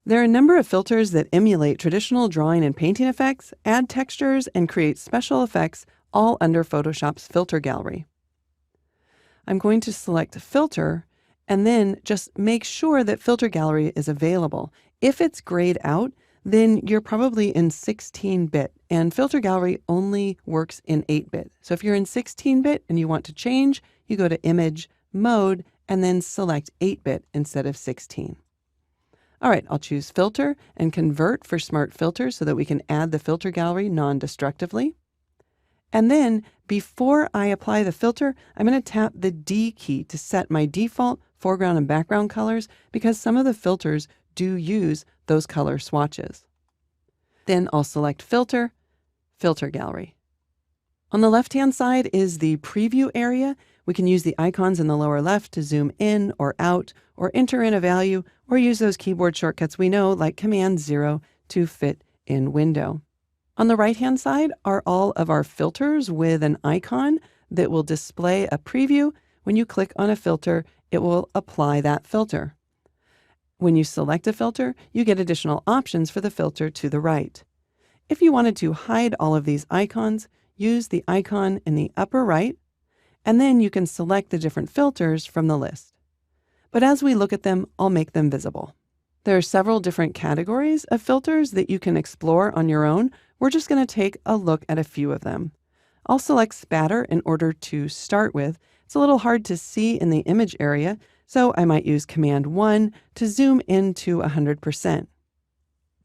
There are a number of filters that emulate traditional drawing and painting effects, add textures, and create special effects, all under Photoshop's filter gallery. I'm going to select Filter and then just make sure that Filter Gallery is available. If it's grayed out, then you're probably in 16-bit, and Filter Gallery only works in 8-bit. So if you're in 16-bit and you want to change, you go to Image, Mode, and then select 8-bit instead of 16. All right, I'll choose Filter and Convert for Smart Filters so that we can add the filter gallery non-destructively. And then, before I apply the filter, I'm going to tap the D key to set my default foreground and background colors because some of the filters do use those color swatches. Then I'll select Filter, Filter Gallery. On the left-hand side is the preview area. We can use the icons in the lower left to zoom in or out, or enter in a value, or use those keyboard shortcuts we know like Command-0 to fit in window. On the right-hand side are all of our filters with an icon that will display a preview. When you click on a filter, it will apply that filter. When you select a filter, you get additional options for the filter to the right. If you wanted to hide all of these icons, use the icon in the upper right, and then you can select the different filters from the list. But as we look at them, I'll make them visible. There are several different categories of filters that you can explore on your own. We're just going to take a look at a few of them. I'll select Spatter in order to start with. It's a little hard to see in the image area, so I might use Command-1 to zoom in to 100%.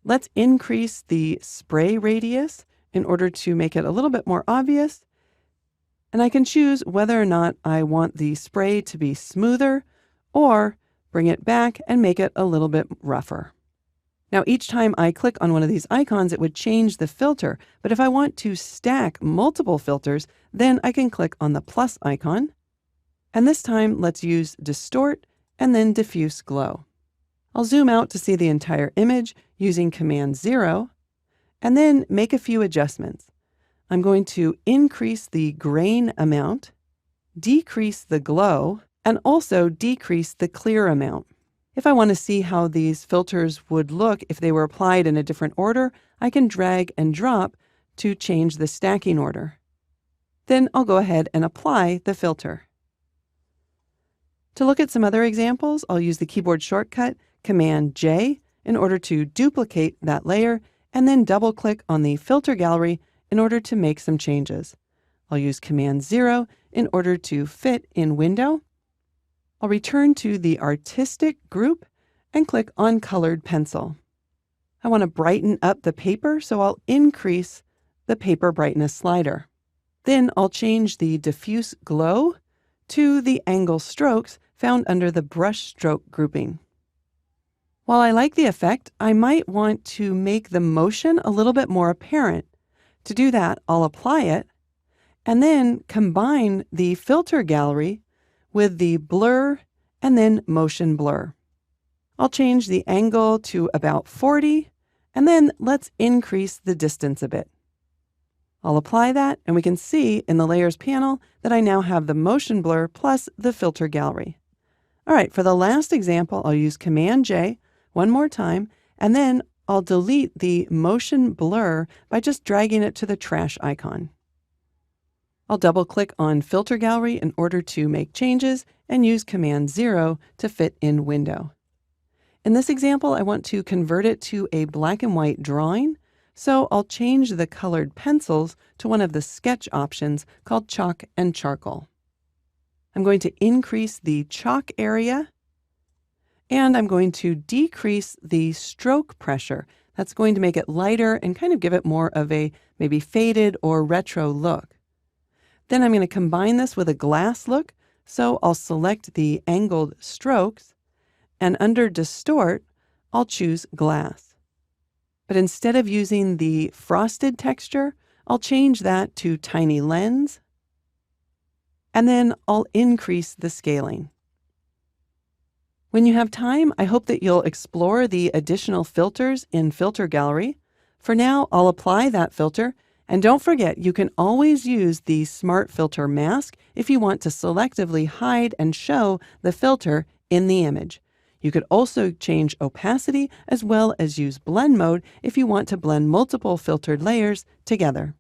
Let's increase the spray radius in order to make it a little bit more obvious. And I can choose whether or not I want the spray to be smoother or bring it back and make it a little bit rougher. Now, each time I click on one of these icons, it would change the filter. But if I want to stack multiple filters, then I can click on the plus icon. And this time, let's use Distort and then Diffuse Glow. I'll zoom out to see the entire image using Command-0 and then make a few adjustments. I'm going to increase the grain amount, decrease the glow, and also decrease the clear amount. If I want to see how these filters would look if they were applied in a different order, I can drag and drop to change the stacking order. Then I'll go ahead and apply the filter. To look at some other examples, I'll use the keyboard shortcut Command-J in order to duplicate that layer, and then double-click on the filter gallery in order to make some changes. I'll use Command-0 in order to fit in window. I'll return to the Artistic group and click on Colored Pencil. I want to brighten up the paper, so I'll increase the paper brightness slider. Then I'll change the Diffuse Glow to the Angle Strokes found under the Brush Stroke grouping. While I like the effect, I might want to make the motion a little bit more apparent. To do that, I'll apply it and then combine the filter gallery with the blur and then motion blur. I'll change the angle to about 40, and then let's increase the distance a bit. I'll apply that, and we can see in the Layers panel that I now have the motion blur plus the filter gallery. All right, for the last example, I'll use Command-J one more time, and then I'll delete the motion blur by just dragging it to the trash icon. I'll double-click on Filter Gallery in order to make changes and use Command-0 to fit in window. In this example, I want to convert it to a black and white drawing, so I'll change the colored pencils to one of the sketch options called Chalk and Charcoal. I'm going to increase the chalk area, and I'm going to decrease the stroke pressure. That's going to make it lighter and kind of give it more of a maybe faded or retro look. Then I'm going to combine this with a glass look, so I'll select the angled strokes, and under Distort, I'll choose Glass. But instead of using the frosted texture, I'll change that to Tiny Lens, and then I'll increase the scaling. When you have time, I hope that you'll explore the additional filters in Filter Gallery. For now, I'll apply that filter. And don't forget, you can always use the Smart Filter mask if you want to selectively hide and show the filter in the image. You could also change opacity as well as use blend mode if you want to blend multiple filtered layers together.